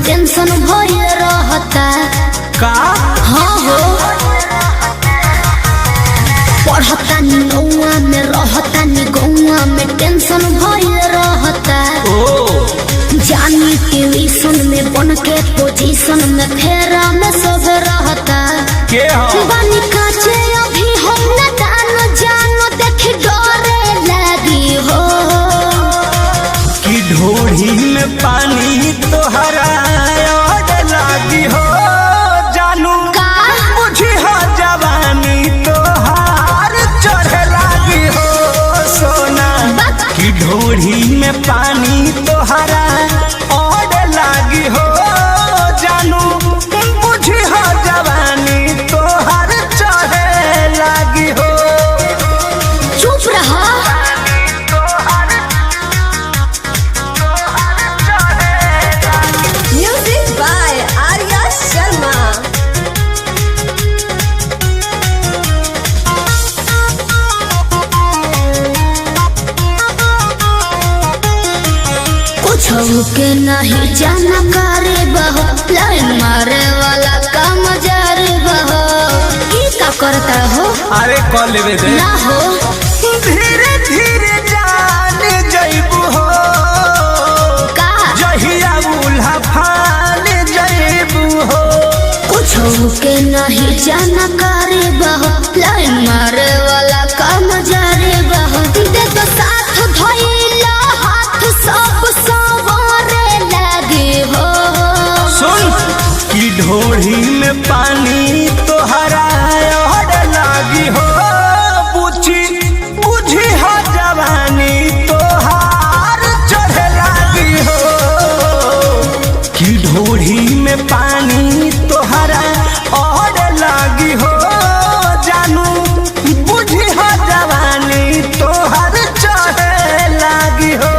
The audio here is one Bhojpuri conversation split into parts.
टेंशन भइल रहता का हाँ हो पढ़ता नी नौआ में रहता नी गौआ में टेंशन भइल रहता ओ जानी ट्यूशन में बन के पोजीशन में फेरा में सब रहता के हो बानी काचे अभी हम न जानो देख डरे लगी हो कि ढोढ़ी में पानी तोहरा और लागी हो जानू का बुझी हो जवानी तोहार चढ़े लागी हो सोना कि ढोढ़ी में पानी तोहरा और लागी हो जानू बुझी हो जवानी तोहार चढ़े लागी हो चुप रहा Music by Arya Sharma. कुछ के नहीं जाना करे बहो लाइन मारे वाला काम जारे बहो की का करता हो अरे कॉल लेवे दे ना हो धीरे धीरे जान जइबू हो का जहिया उल्हा फान जइबू हो कुछ के नहीं जाना करे बहो लाइन मारे वाला काम जारे बहो दे तो साथ धइला हाथ सब सवारे लगे हो सुन कि ढोढ़ी में पानी तोहरा और लागी हो बुझी हो जवानी तोहार चढ़े लागी हो कि ढोढ़ी में पानी तोहरा और लागी हो जानू बुझी हो जवानी तोहार चढ़े लागी हो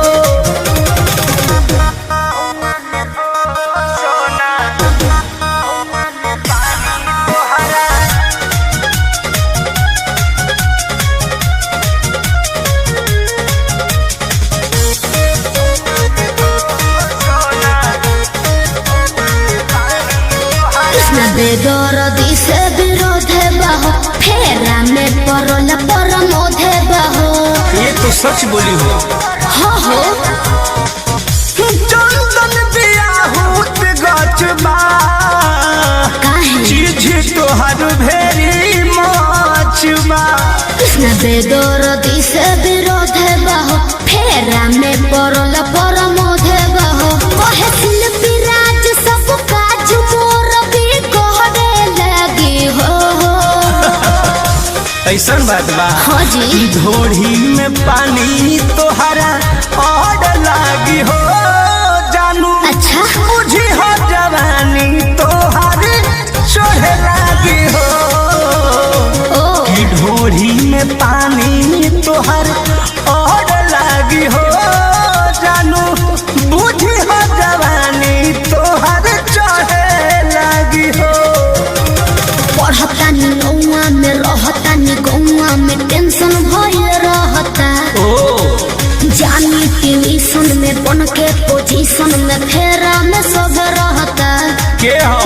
कृष्ण बेदरदी से विरोध बहो फेरा में परल परमोध बहो ये तो सच बोली हो हाँ हो चंदन बियाहूत गचबा काहे चीज तोहर भेरी मचबा कृष्ण बेदरदी से विरोध बहो फेरा में परल परमोध बहो कहे शिल्पी राज सब काज मोर भी कहरे लगी हो ऐसन बात बा हाँ जी कि ढोढ़ी में पानी तोहरा और लागी हो जानू अच्छा बुझी हो जवानी तोहर चढ़े लागी हो ओ कि ढोढ़ी में पानी तोहर और लागी हो जानू बुझी हो जवानी तोहर चढ़े लागी हो पढ़ता नी नौआ में रहता नी गौआ में टेंशन भइल रहता ओ जानी ट्यूशन में बन के पोजीशन में फेरा में सब रहता के हो